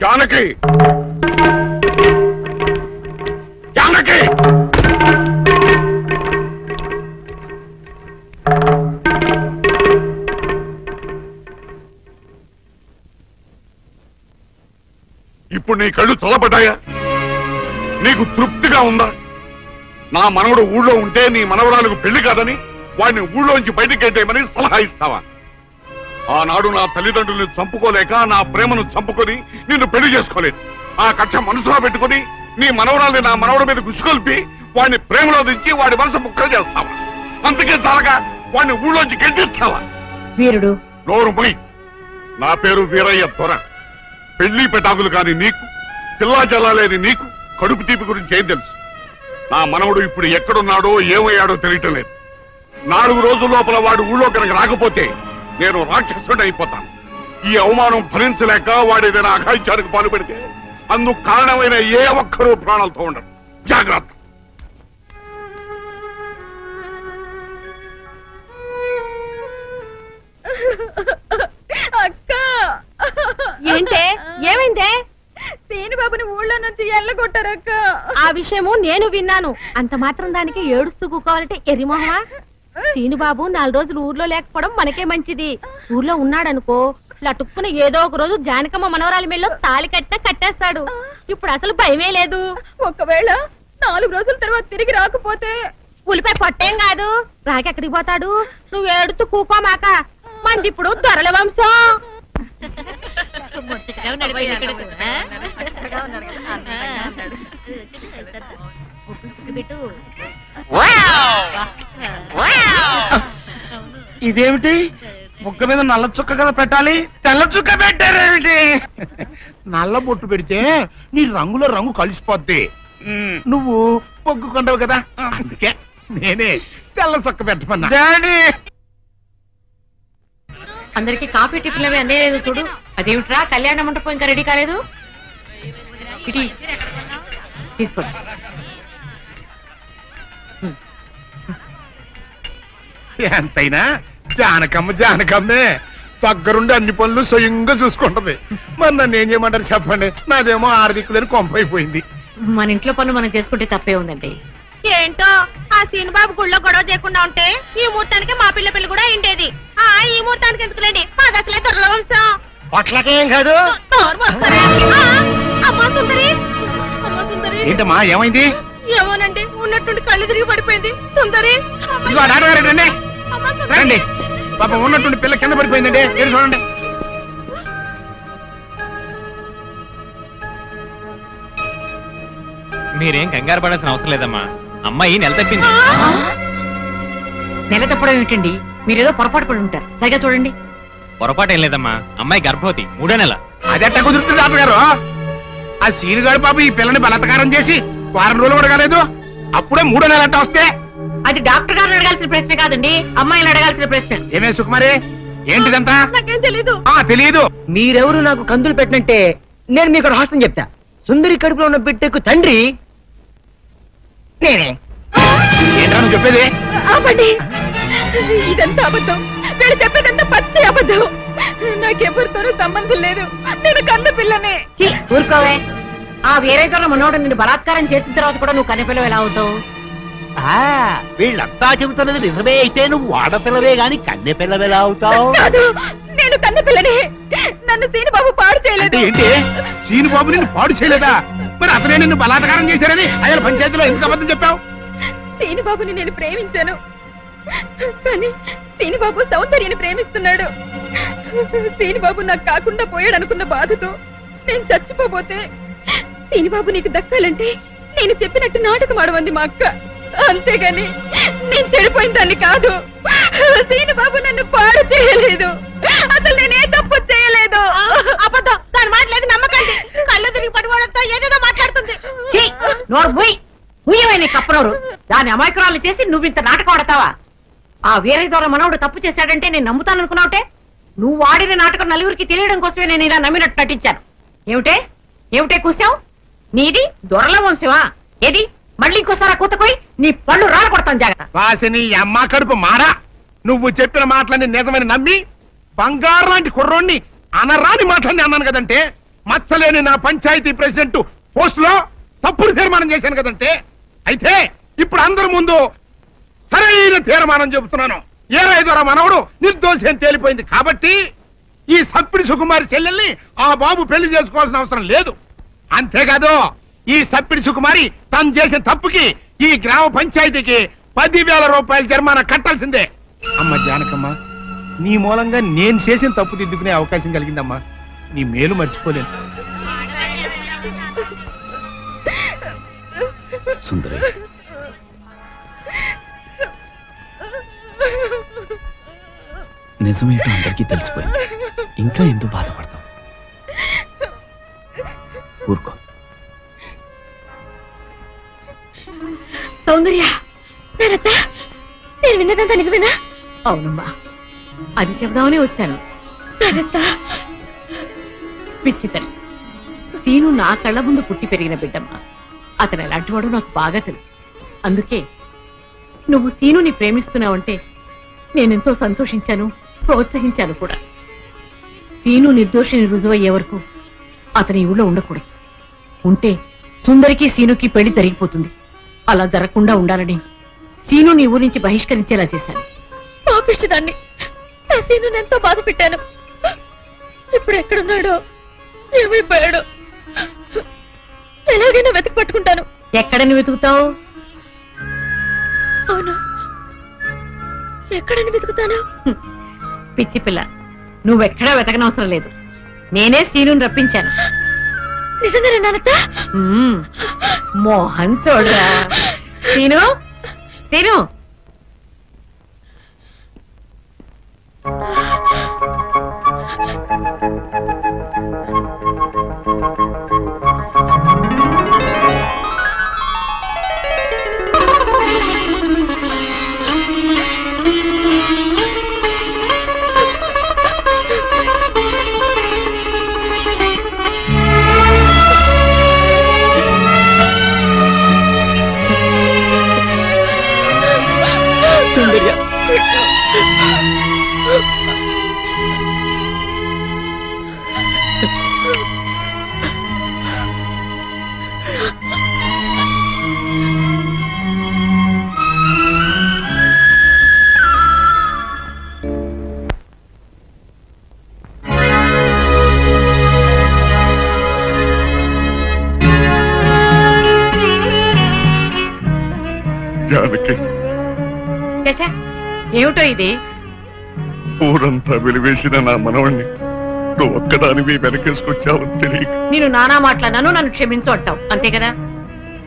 జానకి జానకి ఇప్పుడు నీ కళ్ళు చల్లబడ్డాయా? నీకు తృప్తిగా ఉందా? నా మనవడు ఊళ్ళో ఉంటే నీ మనవరాలకు పెళ్లి కాదని వాడిని ఊళ్ళోంచి బయటికి గెట్టేయమని సలహా ఇస్తావా? ఆనాడు నా తల్లిదండ్రుల్ని చంపుకోలేక నా ప్రేమను చంపుకొని నిన్ను పెళ్లి చేసుకోలేదు. ఆ కక్ష మనసులో పెట్టుకుని నీ మనవరాల్ని నా మనవడి మీద గుసుకొల్పి వాడిని ప్రేమలో దించి వాడి మనసు ముక్కలు చేస్తావా? అంతకే చాలగా వాడిని ఊళ్ళోంచి గెంటిస్తావా? వీరుడు నోరు మొయ్. నా పేరు వీరయ్య దొర. పెళ్లి పెటాకులు కాని నీకు, పిల్లా జల్లాలేని నీకు కడుపు తీపి గురించి ఏం తెలుసు? నా మనవడు ఇప్పుడు ఎక్కడున్నాడో ఏమయ్యాడో తెలియటం లేదు. 4 రోజుల లోపల వాడు ఊళ్ళో కనుక రాకపోతే నేను రాక్షసుడు అయిపోతాను. ఈ అవమానం భరించలేక వాడు ఏదైనా అఘాయిత్యానికి పాల్పడితే అందుకు కారణమైన ఏ ఒక్కరూ ప్రాణాలతో ఉండరు. జాగ్రత్త. అక్క ఏంటే ఏమైందే? సీనుబాబుని ఊళ్ళో నుంచి ఎల్లగొట్టారక్క. ఆ విషయము నేను విన్నాను. అంత మాత్రం దానికి ఏడుస్తూ కూకోవాలంటే ఎరిమోహమా? సీనుబాబు 4 రోజులు ఊర్లో లేకపోవడం మనకే మంచిది. ఊర్లో ఉన్నాడనుకో లటుక్కున ఏదో ఒక రోజు జానకమ్మ మనవరాలి మెల్లో తాళి కట్టేస్తాడు. ఇప్పుడు అసలు భయమే లేదు. ఒకవేళ 4 రోజుల తర్వాత తిరిగి రాకపోతే ఉలిపై పొట్టేం కాదు. రాకెక్కడికి పోతాడు? నువ్వు ఏడుతూ కూకోమాక. మంది ఇప్పుడు దొరల వంశం. ఇదేమిటి? ముక్క మీద నల్ల చుక్క కదా పెట్టాలి, తెల్ల చుక్క పెట్టారేమిటి? నల్ల బొట్టు పెడితే నీ రంగులో రంగు కలిసిపోద్ది. నువ్వు పొగ్గుకుంటావు కదా, అందుకే నేనే తెల్ల చుక్క పెట్టమన్నా. అందరికి కాఫీ టిఫిన్ అవి అందేలేదు చూడు. అదేమిట్రా కళ్యాణ మంటపం ఇంకా రెడీ కాలేదు? ఇటీ తీసుకోండి. ఎంతైనా జానకమ్మే దగ్గరుండి అన్ని పనులు స్వయంగా చూసుకుంటది. మరి నన్ను ఏం చేయమంటారు చెప్పండి? నాదేమో 6 దిక్కులని కొంపైపోయింది. మన ఇంట్లో పనులు మనం చేసుకుంటే తప్పే ఉందండి. ఏంటో ఆ సీనుబాబు గుళ్ళో గొడవ చేయకుండా ఉంటే ఈ ముహూర్తానికి మా పిల్ల పెళ్లి కూడా అయిండేది. ఈ ముహూర్తానికి ఎందుకులేండి, మాది అసలే దొరల వంశం. పొట్లకేం కాదు. అమ్మా సుందరి, అమ్మా సుందరి. ఏంటమ్మా ఏమైంది? ఏమోనండి, ఉన్నట్టుండి కళ్ళు తిరిగి పడిపోయింది. సుందరి రండి, పాపం ఉన్నట్టుండి పిల్ల కింద పడిపోయిందండి. మీరు చూడండి. మీరేం కంగారు పడాల్సిన అవసరం లేదమ్మా. అమ్మాయి నెల తప్పింది. నెల తప్పడం ఏమిటండి? మీరేదో పొరపాటు పడి ఉంటారు. సరిగా చూడండి. పొరపాటు ఏం లేదమ్మా, అమ్మాయి గర్భవతి, 3వ నెల. అదెట్ట కుదురుతుంది డాక్టర్ గారు? ఆ సీనుగాడు పాప ఈ పిల్లని బలత్కారం చేసి 4 రోజులు కూడా కాలేదు, అప్పుడే 3వ నెల అంట వస్తే? అది డాక్టర్ గారిని అడగాల్సిన ప్రశ్న కాదండి, అమ్మాయిని అడగాల్సిన ప్రశ్న. ఏమే సుకుమారి, ఏంటిదంతా? నాకేం తెలీదు. తెలీదు. మీరెవరు నాకు కందులు పెట్టినట్టే నేను మీకు రహస్యం చెప్తా. సుందరి కడుపులో ఉన్న బిడ్డకు తండ్రి నేనే. ఏంటో నువ్వు చెప్పేది? ఆపండి, ఇదంతా అబద్ధం. వీళ్ళు చెప్పేదంతా పచ్చి అబద్ధం. నాకెవరితోనూ సంబంధం లేదు. నేను కన్న పిల్లనే. ఊరుకోవే. ఆ వేరేతోనే మనోడు నిన్ను బలాత్కారం చేసిన తర్వాత కూడా నువ్వు కన్నెపిల్లవు ఎలా అవుతావు? వీళ్ళంతా చెబుతున్నది నిజమే అయితే నువ్వు ఆడపిల్లవే గాని కన్నె పిల్లవెలా అవుతావు? కాదు, నేను కన్న పిల్లనే. నన్ను సీనుబాబు పాడు చేయలేదు. ఏంటి? సీనుబాబు నిన్ను పాడు చేయలేదా? మరి అతనే నిన్ను బలాత్కారం చేశారని అయ్యాల పంచాయతీలో ఎందుకు అబద్ధం చెప్పావు? సీనుబాబుని నేను ప్రేమించాను, కానీ సీనుబాబు సౌందర్యని ప్రేమిస్తున్నాడు. సీనుబాబు నాకు కాకుండా పోయాడు అనుకున్న బాధతో నేను చచ్చిపోతే సీనుబాబు నీకు దక్కాలంటే నేను చెప్పినట్టు నాటకం ఆడమంది మా అక్క. అంతేగాని నేను చెడిపోయిన దాన్ని కాదు. సీనుబాబు నన్ను పాడు చేయలేదు. అసలు నేనే తప్పు చేయలేదు. అబద్ధం. దాని మాట లేదు, నమ్మకండి. కళ్ళు తిరిగి పడిపోవడంతో ఏదేదో మాట్లాడుతుంది. కప్పనోరు దాని అమాయకురాలు చేసి నువ్వు ఇంత నాటకం ఆడతావా? ఆ వీరయ్య ద్వారా మనవుడు తప్పు చేశాడంటే నేను నమ్ముతాననుకున్నావుటే. నువ్వు ఆడిన నాటకం నలుగురికి తెలియడం కోసమే నేను ఇలా నమ్మినట్టు నటించాను. ఏమిటే కూసావు? నీది దొరల వంశమా? ఏది మళ్ళీ ఇంకోసారి కూతకోయి నీ పళ్ళు రాలు కొడతాను. జాగ్రత్త. వాసిని అమ్మ కడుపు మారా. నువ్వు చెప్పిన మాటలన్నీ నిజమని నమ్మి బంగారు లాంటి కుర్రోణ్ణి అనరాని మాటలన్నీ అన్నాను కదంటే మచ్చలేని నా పంచాయతీ ప్రెసిడెంట్ పోస్ట్ లో తప్పుడు తీర్మానం చేశాను కదంటే, అయితే ఇప్పుడు అందరి ముందు సరైన తీర్మానం చెబుతున్నాను. ఏరైదోరా మనవడు నిర్దోషి అని తేలిపోయింది కాబట్టి ఈ సప్పిడి సుకుమారి చెల్లెల్ని ఆ బాబు పెళ్లి చేసుకోవాల్సిన అవసరం లేదు. అంతేకాదు ఈ సప్పిడి సుకుమారి తను చేసిన తప్పుకి ఈ గ్రామ పంచాయతీకి 10,000 రూపాయల జరిమానా కట్టాల్సిందే. అమ్మ జానకమ్మ, నీ మూలంగా నేను చేసిన తప్పు దిద్దుకునే అవకాశం కలిగిందమ్మా. నీ మేలు మర్చిపోలేను. సుందరి, నిజమేంటో అందరికీ తెలిసిపోయింది. ఇంకా ఎందుకు బాధపడతావు? ఊరుకో. సౌందర్య, నేను విన్నదంతా నిజమేనా? అవునమ్మా, అది చెబుదామని వచ్చాను. పిచ్చి తల్లి, సీను నా కళ్ళ ముందు పుట్టి పెరిగిన బిడ్డమ్మా. అతను ఎలాంటి వాడు నాకు బాగా తెలుసు. అందుకే నువ్వు సీనుని ప్రేమిస్తున్నావంటే నేనెంతో సంతోషించాను, ప్రోత్సహించాను కూడా. సీను నిర్దోషిని రుజువయ్యే వరకు అతని ఊళ్ళో ఉండకూడదు. ఉంటే సుందరికి సీనుకి పెళ్లి జరిగిపోతుంది. అలా జరగకుండా ఉండాలని సీను నీ ఊరి నుంచి బహిష్కరించేలా చేశాను. పాపిష్టిదాన్ని, నా సీనుని ఎంతో బాధ పెట్టాను. ఇప్పుడు ఎక్కడున్నాడో, ఏమైపోయాడో ఎలాగైనా వెతికి పట్టుకుంటాను. ఎక్కడని వెతుకుతావు? అవును, ఎక్కడని వెతుకుతాను? పిచ్చి పిల్ల, నువ్వెక్కడా వెతకనవసరం లేదు. నేనే సీనుని రప్పించాను. నిజంగానే నానత్త? మోహన్ చూడరా. సీను, సీను, సుందర్య, జానకి, చచ్చా, ఏమిటో ఇది? ఊరంతా వెలివేసిన నా మనవణ్ణి నువ్వు ఒక్కదానివి వెనకేసుకొచ్చావు తెలియక. నేను నానా మాట్లాడినాను, నన్ను క్షమించు అంటావు అంతే కదా?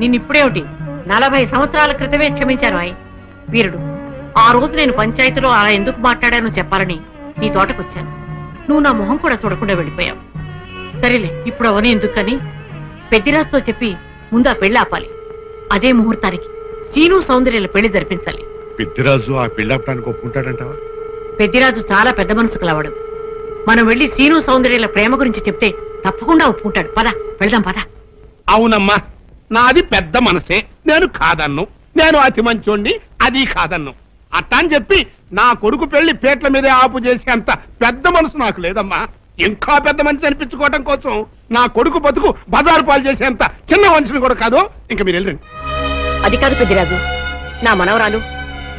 నిన్నిప్పుడేమిటి, 40 సంవత్సరాల క్రితమే క్షమించాను. వీరుడు, ఆ రోజు నేను పంచాయతీలో అలా ఎందుకు మాట్లాడానో చెప్పాలని నీ తోటకొచ్చాను. నువ్వు నా మొహం కూడా చూడకుండా వెళ్ళిపోయావు. సరేలే, ఇప్పుడు అవని ఎందుకని పెద్దిరాజుతో చెప్పి ముందు ఆ పెళ్లి ఆపాలి. అదే ముహూర్తానికి సీను సౌందర్యాల పెళ్లి జరిపించాలి. పెద్దిరాజు ఆ పెళ్ళాపడానికి ఒప్పుకుంటాడంటావా? పెద్దిరాజు చాలా పెద్ద మనసు కలవాడు. మనం వెళ్లి సీను సౌందర్యాల ప్రేమ గురించి చెప్తే తప్పకుండా ఒప్పుకుంటాడు. పద, వెళ్దాం పద. అవునమ్మా, నాది పెద్ద మనసే, నేను కాదన్ను. నేను అతి మంచోండి, అది కాదన్ను. అట్టా అని చెప్పి నా కొడుకు పెళ్లి పేట్ల మీదే ఆపు చేసే అంత పెద్ద మనసు నాకు లేదమ్మా. ఇంకా పెద్ద మనిషి అనిపించుకోవడం కోసం నా కొడుకు బతుకు బజారు పాలు చేసేంత చిన్న మనిషిని కూడా కాదు. ఇంకా మీరు వెళ్ళండి. అది కాదు పెద్దిరాజు, నా మనవరాలు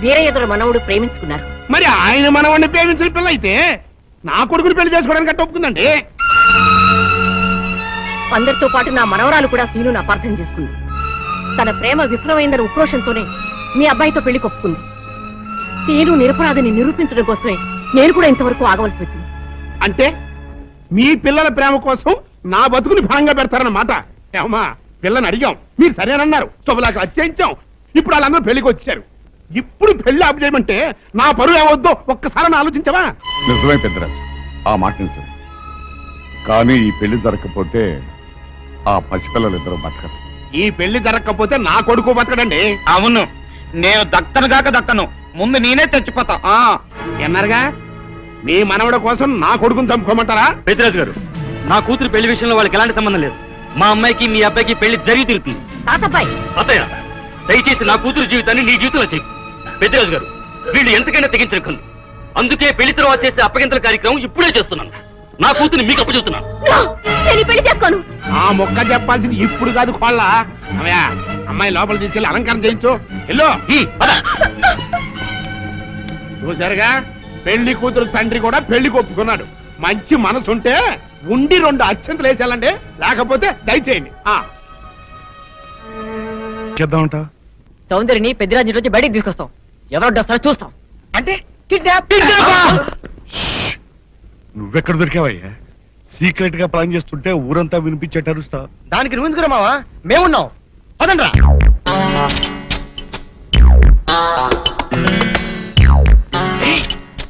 వీరయ్యదుల మనవుడు ప్రేమించుకున్నారు. మరి ఆయన మనవాడిని ప్రేమించిన పిల్ల అయితే నా కొడుకుని పెళ్లి చేసుకోవడానికి అట్ట ఒప్పుకుందండి. అందరితో పాటు నా మనవరాలు కూడా సీనును అపార్థం చేసుకుంది. తన ప్రేమ విఫలమైందన్న ఉక్రోషంతోనే మీ అబ్బాయితో పెళ్లి కొప్పుకుంది. సీను నిరపరాధిని నిరూపించడం కోసమే నేను కూడా ఇంతవరకు ఆగవలసి వచ్చింది. అంటే మీ పిల్లల ప్రేమ కోసం నా బతుకుని భాగంగా పెడతారన్నమాట. ఏమా, పిల్లని అడిగాం, మీరు సరేనన్నారు, శుభలాకి అత్యయించాం. ఇప్పుడు వాళ్ళందరూ పెళ్లికి వచ్చారు. ఇప్పుడు పెళ్లి ఆపు చేయమంటే నా పరువు ఏమవుద్దో ఒక్కసారి ఆలోచించవా? నిజమే పెద్దరాజు, ఆ మాట నిజం. కానీ ఈ పెళ్లి జరగకపోతే ఆ పసిపిల్లలిద్దరూ బతకరు. ఈ పెళ్లి జరగకపోతే నా కొడుకు బతకడండి. అవును, నేను దక్కనుగాక దక్కను, ముందు నేనే చచ్చిపోతా. ఎన్నారుగా మీ మనవడ కోసం నా కొడుకుని చంపుకోమంటారా? పెద్దిరాజు గారు, నా కూతురు పెళ్లి విషయంలో వాళ్ళకి ఎలాంటి సంబంధం లేదు. మా అమ్మాయికి మీ అబ్బాయికి పెళ్లి జరిగి తిరుగుతుంది. తాతబ్బాయి, అత్తయ్య, దయచేసి నా కూతురు జీవితాన్ని నీ జీవితంలో చెయ్యి. పెద్దిరాజు గారు, వీళ్ళు ఎంతకైనా తెగించరు. అందుకే పెళ్లి తర్వాత చేసే అప్పగింతల కార్యక్రమం ఇప్పుడే చేస్తున్నాను. నా కూతురు మీకు అప్పచెప్తున్నాను. నేను పెళ్లి మొక్క చెప్పాల్సింది ఇప్పుడు కాదు కోళ్ళ. అమ్మయ్యా అమ్మాయి లోపల తీసుకెళ్లి అలంకారం చేయించు. ఎల్లో చూసారుగా, పెళ్లి కూతురు తండ్రి కూడా పెళ్లికి ఒప్పుకున్నాడు. మంచి మనసుంటే ఉండి 2 అత్యంతలు వేసేయాలండి, లేకపోతే దయచేయండి. చేద్దామంట సౌందర్యని పెద్దిరాజు నుంచి బయటికి తీసుకొస్తాం. ఎవరు వస్తారో చూస్తాం. అంటే నువ్వెక్కడ దొరికావయ్యా? సీక్రెట్ గా ప్లాన్ చేస్తుంటే ఊరంతా వినిపించేట అరుస్తా. దానికి నువ్వు ఎందుకు మావా? మేమున్నాం, పదండ్రా.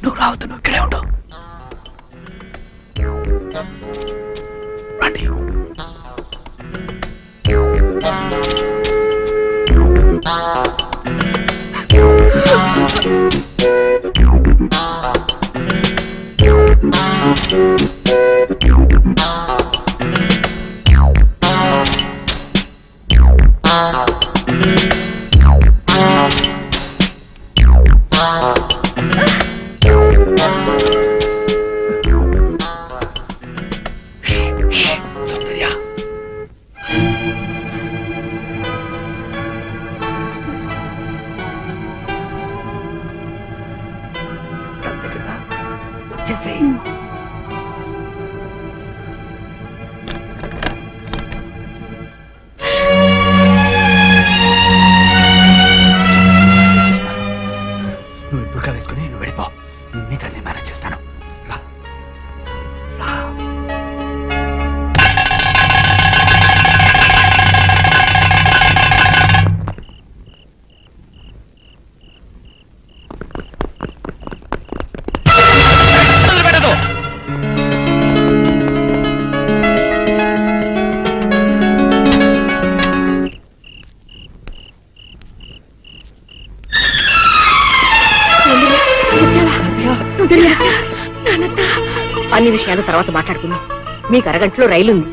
నువ్వు రావద్దు, నువ్వు ఇక్కడే ఉండవు. రండి. నువ్వు ఇప్పుడు వేసుకుని నువ్వు వెళ్ళిపో. మిగతా నేను మేనేజ్ చేస్తాను. రా రా. అన్ని విషయాలు తర్వాత మాట్లాడుకుందాం. మీకు అరగంటలో రైలుంది.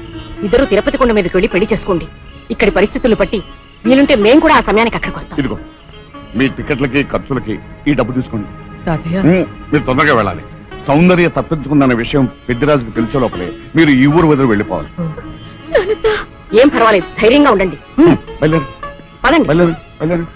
ఇద్దరు తిరుపతి కొండ మీదకి వెళ్ళి పెళ్లి చేసుకోండి. ఇక్కడి పరిస్థితులు బట్టి వీలుంటే మేం కూడా ఆ సమయానికి అక్కడికి వస్తాం. ఇదిగో మీ టికెట్లకి ఖర్చులకి ఈ డబ్బు తీసుకోండి. మీరు తొందరగా వెళ్ళాలి. సౌందర్య తప్పించుకుందన్న విషయం పెద్దిరాజుకు తెలిసే లోపలే మీరు ఈ ఊరు వదిలి వెళ్ళిపోవాలి. ఏం పర్వాలేదు, ధైర్యంగా ఉండండి. వెళ్ళండి పదండి. వెళ్ళండి వెళ్ళండి.